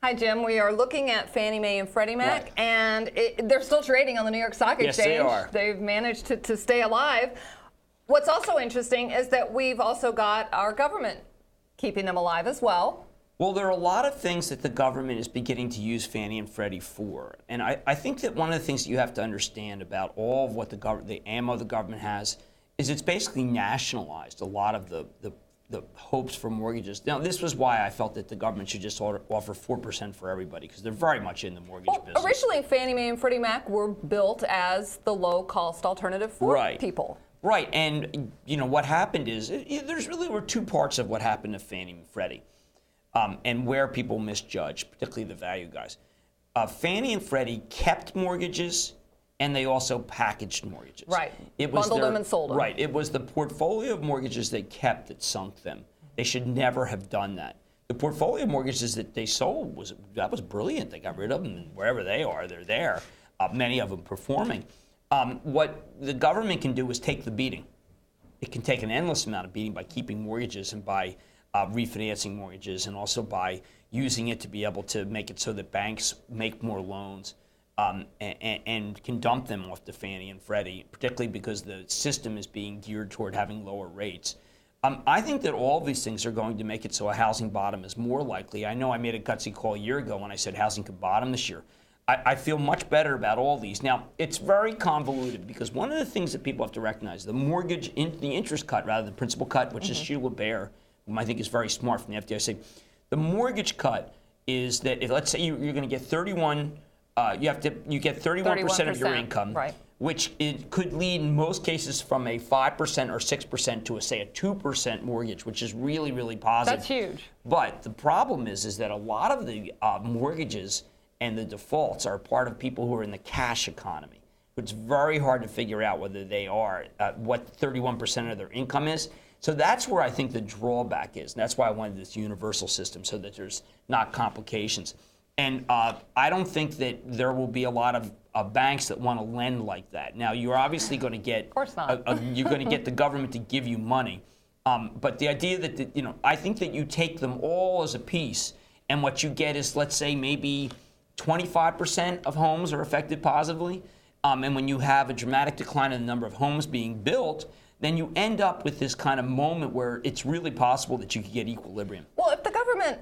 Hi, Jim. We are looking at Fannie Mae and Freddie Mac, and they're still trading on the New York Stock Exchange. Yes, they are. They've managed to stay alive. What's also interesting is that we've also got our government keeping them alive as well. Well, there are a lot of things that the government is beginning to use Fannie and Freddie for. And I think that one of the things that you have to understand about all of what the ammo the government has is it's basically nationalized a lot of the hopes for mortgages. Now, this was why I felt that the government should just offer 4% for everybody, because they're very much in the mortgage business. Originally, Fannie Mae and Freddie Mac were built as the low-cost alternative for people. Right, and what happened is there's really were two parts of what happened to Fannie and Freddie, and where people misjudged, particularly the value guys. Fannie and Freddie kept mortgages, and they also packaged mortgages. Right, bundled them and sold them. Right, it was the portfolio of mortgages they kept that sunk them. They should never have done that. The portfolio of mortgages that they sold was brilliant. They got rid of them, and wherever they are, they're there. Many of them performing. What the government can do is take the beating. It can take an endless amount of beating by keeping mortgages and by refinancing mortgages, and also by using it to be able to make it so that banks make more loans and can dump them off to Fannie and Freddie, particularly because the system is being geared toward having lower rates. I think that all of these things are going to make it so a housing bottom is more likely. I know I made a gutsy call a year ago when I said housing could bottom this year. I feel much better about all these. Now, it's very convoluted because one of the things that people have to recognize, the interest cut rather than principal cut, which is Sheila Bair, whom I think is very smart from the FDIC. The mortgage cut is that if, let's say you're going to get 31, you get 31% of your income, right, which it could lead in most cases from a 5% or 6% to say a 2% mortgage, which is really, really positive. That's huge. But the problem is that a lot of the mortgages and the defaults are part of people who are in the cash economy. It's very hard to figure out whether they are, what 31% of their income is. So that's where I think the drawback is. And that's why I wanted this universal system, so that there's not complications. And I don't think that there will be a lot of banks that want to lend like that. Now, you're obviously going to get, of course not. You're going to get the government to give you money. But the idea that, I think that you take them all as a piece, and what you get is, let's say, maybe 25% of homes are affected positively. And when you have a dramatic decline in the number of homes being built, then you end up with this kind of moment where it's really possible that you could get equilibrium. Well, if the government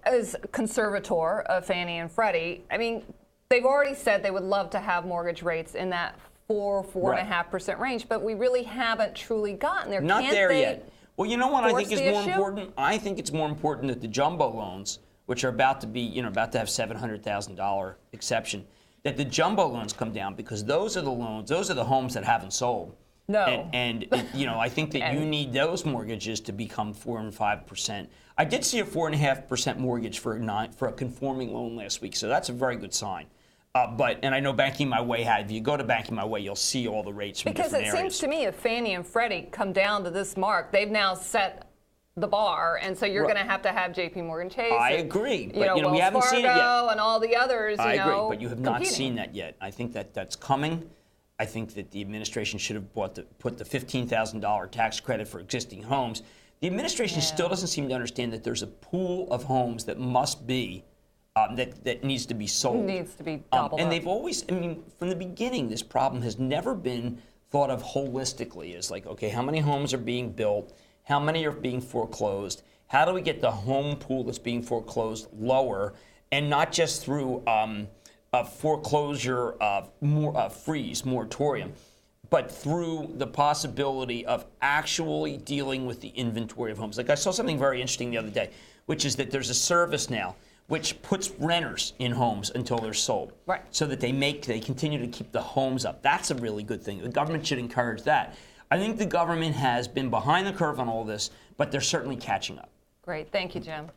is conservator of Fannie and Freddie, I mean, they've already said they would love to have mortgage rates in that 4.5% range, but we really haven't truly gotten there. Not there yet. Well, you know what I think is more important? I think it's more important that the jumbo loans, which are about to be, about to have $700,000 exception, that the jumbo loans come down, because those are the loans, those are the homes that haven't sold. No. And I think that you need those mortgages to become 4 and 5%. I did see a 4.5% mortgage for a conforming loan last week, so that's a very good sign. And I know Banking My Way if you go to Banking My Way, you'll see all the rates from different areas. Because it seems to me if Fannie and Freddie come down to this mark, they've now set the bar, and so you're going to have J.P. Morgan Chase. I agree, but Wells we haven't Fargo seen it yet. And all the others. I agree, but you have not competing. seen that yet. I think that that's coming. I think that the administration should have put the $15,000 tax credit for existing homes. The administration still doesn't seem to understand that there's a pool of homes that must be that needs to be sold. Needs to be doubled and up. they've always, from the beginning, this problem has never been thought of holistically. As like, okay, how many homes are being built? How many are being foreclosed? How do we get the home pool that's being foreclosed lower, and not just through a foreclosure freeze moratorium, but through the possibility of actually dealing with the inventory of homes. Like I saw something very interesting the other day, which is that there's a service now which puts renters in homes until they're sold, right, so that they continue to keep the homes up. That's a really good thing. The government should encourage that. I think the government has been behind the curve on all this, but they're certainly catching up. Great. Thank you, Jim.